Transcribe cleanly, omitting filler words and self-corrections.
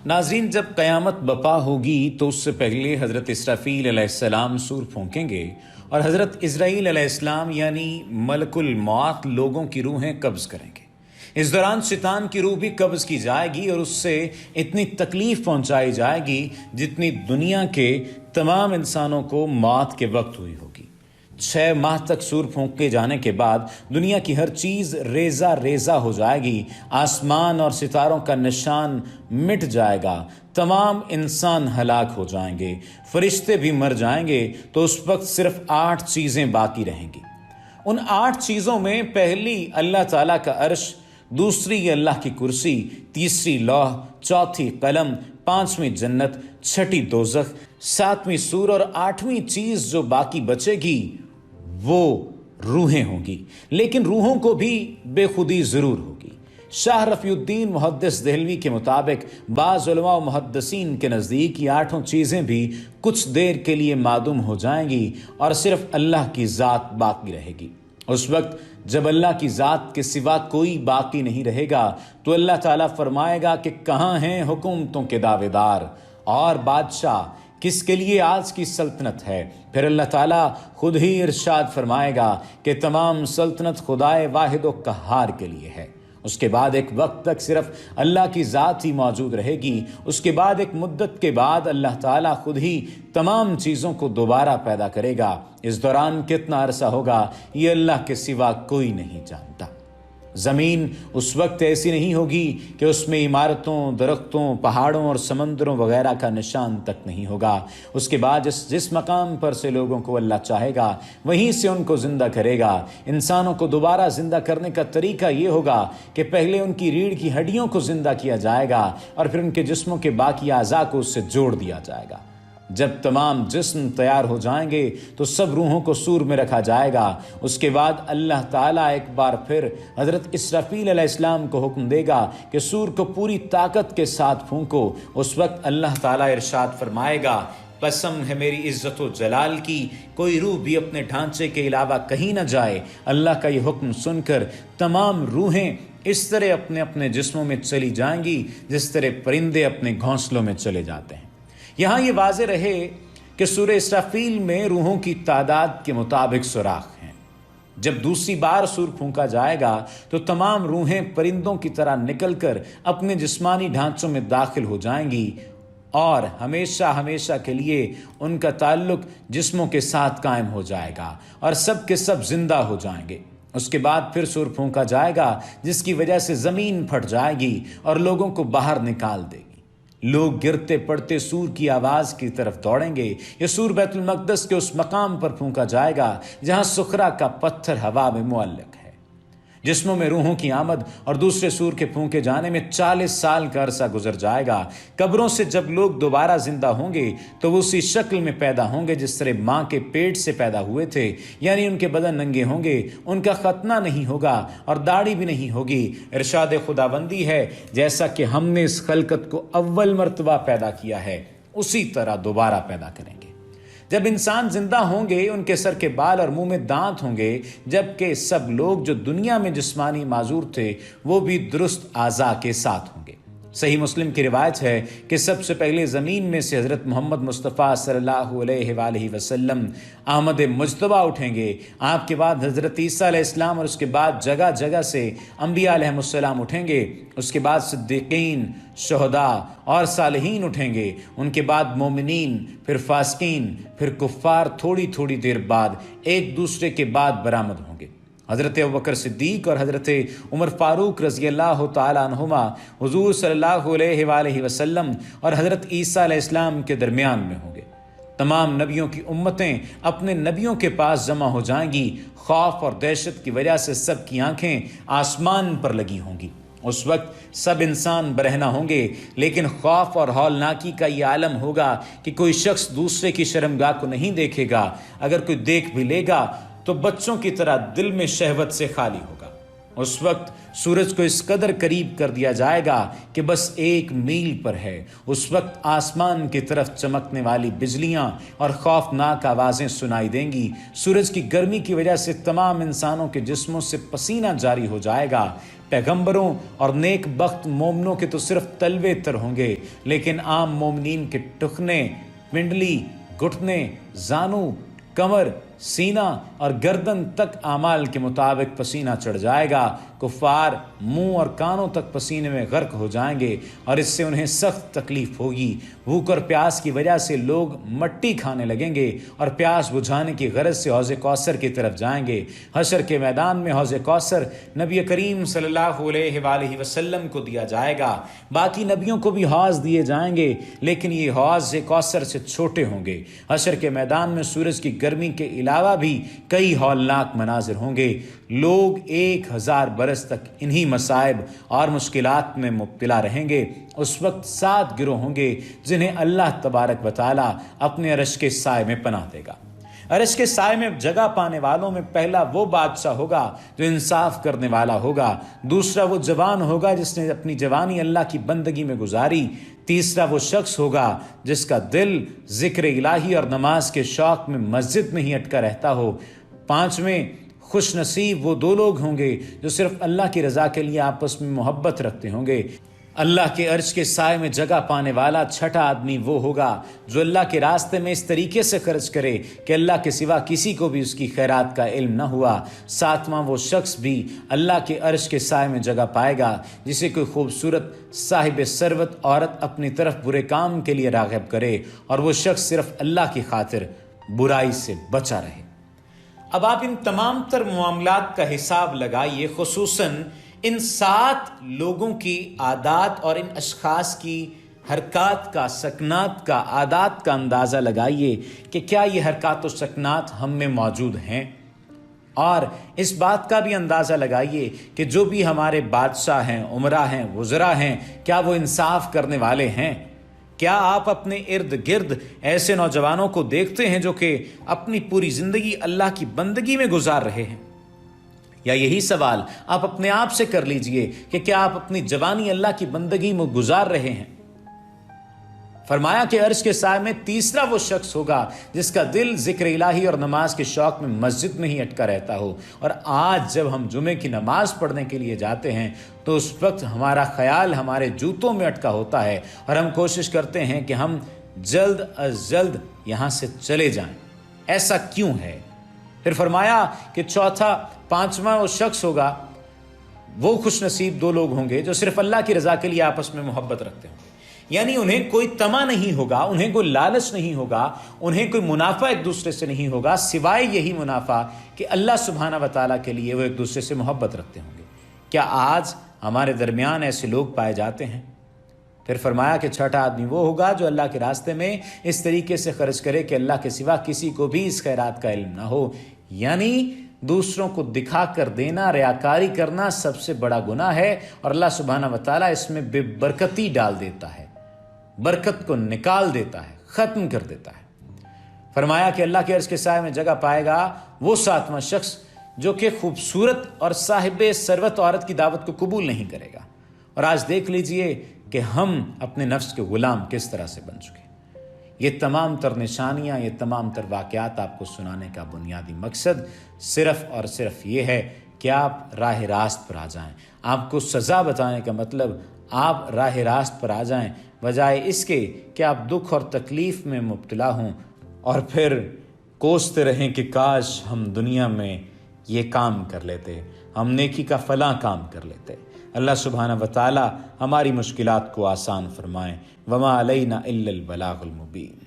ناظرین، جب قیامت بپا ہوگی تو اس سے پہلے حضرت اسرافیل علیہ السلام سور پھونکیں گے اور حضرت اسرائیل علیہ السلام یعنی ملک الموت لوگوں کی روحیں قبض کریں گے۔ اس دوران شیطان کی روح بھی قبض کی جائے گی اور اس سے اتنی تکلیف پہنچائی جائے گی جتنی دنیا کے تمام انسانوں کو موت کے وقت ہوئی ہوگی۔ 6 ماہ تک سور پھونکے جانے کے بعد دنیا کی ہر چیز ریزہ ریزہ ہو جائے گی، آسمان اور ستاروں کا نشان مٹ جائے گا، تمام انسان ہلاک ہو جائیں گے، فرشتے بھی مر جائیں گے، تو اس وقت صرف 8 چیزیں باقی رہیں گی۔ ان 8 چیزوں میں پہلی اللہ تعالیٰ کا عرش، دوسری اللہ کی کرسی، تیسری لوح، چوتھی قلم، 5ویں جنت، 6ٹھی دوزخ، 7ویں سور اور 8ویں چیز جو باقی بچے گی وہ روحیں ہوں گی، لیکن روحوں کو بھی بے خودی ضرور ہوگی۔ شاہ رفیع الدین محدث دہلوی کے مطابق بعض علماء و محدثین کے نزدیک یہ 8 چیزیں بھی کچھ دیر کے لیے معدوم ہو جائیں گی اور صرف اللہ کی ذات باقی رہے گی۔ اس وقت جب اللہ کی ذات کے سوا کوئی باقی نہیں رہے گا تو اللہ تعالیٰ فرمائے گا کہ کہاں ہیں حکومتوں کے دعوے دار اور بادشاہ، کس کے لیے آج کی سلطنت ہے؟ پھر اللہ تعالیٰ خود ہی ارشاد فرمائے گا کہ تمام سلطنت خدائے واحد و قہار کے لیے ہے۔ اس کے بعد ایک وقت تک صرف اللہ کی ذات ہی موجود رہے گی۔ اس کے بعد ایک مدت کے بعد اللہ تعالیٰ خود ہی تمام چیزوں کو دوبارہ پیدا کرے گا۔ اس دوران کتنا عرصہ ہوگا یہ اللہ کے سوا کوئی نہیں جانتا۔ زمین اس وقت ایسی نہیں ہوگی کہ اس میں عمارتوں، درختوں، پہاڑوں اور سمندروں وغیرہ کا نشان تک نہیں ہوگا۔ اس کے بعد جس مقام پر سے لوگوں کو اللہ چاہے گا وہیں سے ان کو زندہ کرے گا۔ انسانوں کو دوبارہ زندہ کرنے کا طریقہ یہ ہوگا کہ پہلے ان کی ریڑھ کی ہڈیوں کو زندہ کیا جائے گا اور پھر ان کے جسموں کے باقی اعضاء کو اس سے جوڑ دیا جائے گا۔ جب تمام جسم تیار ہو جائیں گے تو سب روحوں کو سور میں رکھا جائے گا۔ اس کے بعد اللہ تعالیٰ ایک بار پھر حضرت اسرافیل علیہ السلام کو حکم دے گا کہ سور کو پوری طاقت کے ساتھ پھونکو۔ اس وقت اللہ تعالیٰ ارشاد فرمائے گا، قسم ہے میری عزت و جلال کی، کوئی روح بھی اپنے ڈھانچے کے علاوہ کہیں نہ جائے۔ اللہ کا یہ حکم سن کر تمام روحیں اس طرح اپنے اپنے جسموں میں چلی جائیں گی جس طرح پرندے اپنے گھونسلوں میں چلے جاتے ہیں۔ یہاں یہ واضح رہے کہ سورہ اسرافیل میں روحوں کی تعداد کے مطابق سوراخ ہیں۔ جب دوسری بار سور پھونکا جائے گا تو تمام روحیں پرندوں کی طرح نکل کر اپنے جسمانی ڈھانچوں میں داخل ہو جائیں گی اور ہمیشہ ہمیشہ کے لیے ان کا تعلق جسموں کے ساتھ قائم ہو جائے گا اور سب کے سب زندہ ہو جائیں گے۔ اس کے بعد پھر سور پھونکا جائے گا جس کی وجہ سے زمین پھٹ جائے گی اور لوگوں کو باہر نکال دے گی۔ لوگ گرتے پڑتے سور کی آواز کی طرف دوڑیں گے۔ یہ سور بیت المقدس کے اس مقام پر پھونکا جائے گا جہاں صخرہ کا پتھر ہوا میں معلق ہے۔ جسموں میں روحوں کی آمد اور دوسرے سور کے پھونکے جانے میں 40 سال کا عرصہ گزر جائے گا۔ قبروں سے جب لوگ دوبارہ زندہ ہوں گے تو وہ اسی شکل میں پیدا ہوں گے جس طرح ماں کے پیٹ سے پیدا ہوئے تھے، یعنی ان کے بدن ننگے ہوں گے، ان کا ختنہ نہیں ہوگا اور داڑھی بھی نہیں ہوگی۔ ارشاد خداوندی ہے، جیسا کہ ہم نے اس خلقت کو اول مرتبہ پیدا کیا ہے اسی طرح دوبارہ پیدا کریں گے۔ جب انسان زندہ ہوں گے ان کے سر کے بال اور منہ میں دانت ہوں گے، جبکہ سب لوگ جو دنیا میں جسمانی معذور تھے وہ بھی درست اعضاء کے ساتھ ہوں گے۔ صحیح مسلم کی روایت ہے کہ سب سے پہلے زمین میں سے حضرت محمد مصطفیٰ صلی اللہ علیہ وآلہ وسلم احمد مجتبیٰ اٹھیں گے۔ آپ کے بعد حضرت عیسیٰ علیہ السلام اور اس کے بعد جگہ جگہ سے انبیاء علیہ السلام اٹھیں گے۔ اس کے بعد صدیقین، شہداء اور صالحین اٹھیں گے۔ ان کے بعد مومنین، پھر فاسقین، پھر کفار تھوڑی تھوڑی دیر بعد ایک دوسرے کے بعد برآمد ہوں گے۔ حضرت ابوبکر صدیق اور حضرت عمر فاروق رضی اللہ تعالیٰ عنہما حضور صلی اللہ علیہ وآلہ وسلم اور حضرت عیسیٰ علیہ السلام کے درمیان میں ہوں گے۔ تمام نبیوں کی امتیں اپنے نبیوں کے پاس جمع ہو جائیں گی۔ خوف اور دہشت کی وجہ سے سب کی آنکھیں آسمان پر لگی ہوں گی۔ اس وقت سب انسان برہنہ ہوں گے، لیکن خوف اور ہولناکی کا یہ عالم ہوگا کہ کوئی شخص دوسرے کی شرمگاہ کو نہیں دیکھے گا۔ اگر کوئی دیکھ بھی لے گا تو بچوں کی طرح دل میں شہوت سے خالی ہوگا۔ اس وقت سورج کو اس قدر قریب کر دیا جائے گا کہ بس 1 میل پر ہے۔ اس وقت آسمان کی طرف چمکنے والی بجلیاں اور خوفناک آوازیں سنائی دیں گی۔ سورج کی گرمی کی وجہ سے تمام انسانوں کے جسموں سے پسینہ جاری ہو جائے گا۔ پیغمبروں اور نیک بخت مومنوں کے تو صرف تلوے تر ہوں گے، لیکن عام مومنین کے ٹخنے، پنڈلی، گھٹنے، زانو، کمر، سینہ اور گردن تک اعمال کے مطابق پسینہ چڑھ جائے گا۔ کفار منہ اور کانوں تک پسینے میں غرق ہو جائیں گے اور اس سے انہیں سخت تکلیف ہوگی۔ بھوک اور پیاس کی وجہ سے لوگ مٹی کھانے لگیں گے اور پیاس بجھانے کی غرض سے حوض کوثر کی طرف جائیں گے۔ حشر کے میدان میں حوض کوثر نبی کریم صلی اللہ علیہ وآلہ وسلم کو دیا جائے گا۔ باقی نبیوں کو بھی حوض دیے جائیں گے، لیکن یہ حوض کوثر سے چھوٹے ہوں گے۔ حشر کے میدان میں سورج کی گرمی کے علاوہ بھی کئی ہولناک مناظر ہوں گے۔ لوگ 1000 برس تک انہی مصائب اور مشکلات میں مبتلا رہیں گے۔ اس وقت 7 گروہ ہوں گے جنہیں اللہ تبارک و تعالی اپنے عرش کے سائے میں پناہ دے گا۔ عرش کے سائے میں جگہ پانے والوں میں پہلا وہ بادشاہ ہوگا جو انصاف کرنے والا ہوگا، دوسرا وہ جوان ہوگا جس نے اپنی جوانی اللہ کی بندگی میں گزاری، تیسرا وہ شخص ہوگا جس کا دل ذکر الہی اور نماز کے شوق میں مسجد میں ہی اٹکا رہتا ہو، پانچویں خوش نصیب وہ 2 لوگ ہوں گے جو صرف اللہ کی رضا کے لیے آپس میں محبت رکھتے ہوں گے۔ اللہ کے عرش کے سائے میں جگہ پانے والا چھٹا آدمی وہ ہوگا جو اللہ کے راستے میں اس طریقے سے خرچ کرے کہ اللہ کے سوا کسی کو بھی اس کی خیرات کا علم نہ ہوا۔ ساتواں وہ شخص بھی اللہ کے عرش کے سائے میں جگہ پائے گا جسے کوئی خوبصورت صاحب ثروت عورت اپنی طرف برے کام کے لیے راغب کرے اور وہ شخص صرف اللہ کی خاطر برائی سے بچا رہے۔ اب آپ ان تمام تر معاملات کا حساب لگائیے، خصوصاً ان 7 لوگوں کی عادات اور ان اشخاص کی حرکات کا، سکنات کا، عادات کا اندازہ لگائیے کہ کیا یہ حرکات و سکنات ہم میں موجود ہیں، اور اس بات کا بھی اندازہ لگائیے کہ جو بھی ہمارے بادشاہ ہیں، عمرا ہیں، وزراء ہیں، کیا وہ انصاف کرنے والے ہیں؟ کیا آپ اپنے ارد گرد ایسے نوجوانوں کو دیکھتے ہیں جو کہ اپنی پوری زندگی اللہ کی بندگی میں گزار رہے ہیں؟ یا یہی سوال آپ اپنے آپ سے کر لیجئے کہ کیا آپ اپنی جوانی اللہ کی بندگی میں گزار رہے ہیں؟ فرمایا کہ عرش کے سائے میں تیسرا وہ شخص ہوگا جس کا دل ذکر الہی اور نماز کے شوق میں مسجد میں ہی اٹکا رہتا ہو۔ اور آج جب ہم جمعے کی نماز پڑھنے کے لیے جاتے ہیں تو اس وقت ہمارا خیال ہمارے جوتوں میں اٹکا ہوتا ہے اور ہم کوشش کرتے ہیں کہ ہم جلد از جلد یہاں سے چلے جائیں۔ ایسا کیوں ہے؟ پھر فرمایا کہ پانچواں وہ شخص ہوگا، وہ خوش نصیب 2 لوگ ہوں گے جو صرف اللہ کی رضا کے لیے آپس میں محبت رکھتے ہوں گے۔ یعنی انہیں کوئی طمع نہیں ہوگا، انہیں کوئی لالچ نہیں ہوگا، انہیں کوئی منافع ایک دوسرے سے نہیں ہوگا سوائے یہی منافع کہ اللہ سبحانہ و تعالیٰ کے لیے وہ ایک دوسرے سے محبت رکھتے ہوں گے۔ کیا آج ہمارے درمیان ایسے لوگ پائے جاتے ہیں؟ پھر فرمایا کہ چھٹا آدمی وہ ہوگا جو اللہ کے راستے میں اس طریقے سے خرچ کرے کہ اللہ کے سوا کسی کو بھی اس خیرات کا علم نہ ہو، یعنی دوسروں کو دکھا کر دینا، ریاکاری کرنا سب سے بڑا گناہ ہے اور اللہ سبحانہ و تعالیٰ اس میں بے برکتی ڈال دیتا ہے، برکت کو نکال دیتا ہے، ختم کر دیتا ہے۔ فرمایا کہ اللہ کے عرش کے سائے میں جگہ پائے گا وہ 7واں شخص جو کہ خوبصورت اور صاحب ثروت عورت کی دعوت کو قبول نہیں کرے گا۔ اور آج دیکھ لیجئے کہ ہم اپنے نفس کے غلام کس طرح سے بن چکے۔ یہ تمام تر نشانیاں، یہ تمام تر واقعات آپ کو سنانے کا بنیادی مقصد صرف اور صرف یہ ہے کہ آپ راہ راست پر آ جائیں۔ آپ کو سزا بتانے کا مطلب آپ راہ راست پر آ جائیں، بجائے اس کے کہ آپ دکھ اور تکلیف میں مبتلا ہوں اور پھر کوستے رہیں کہ کاش ہم دنیا میں یہ کام کر لیتے، ہم نیکی کا فلاں کام کر لیتے۔ اللہ سبحانہ و تعالی ہماری مشکلات کو آسان فرمائیں۔ وما علینا الا البلاغ المبین۔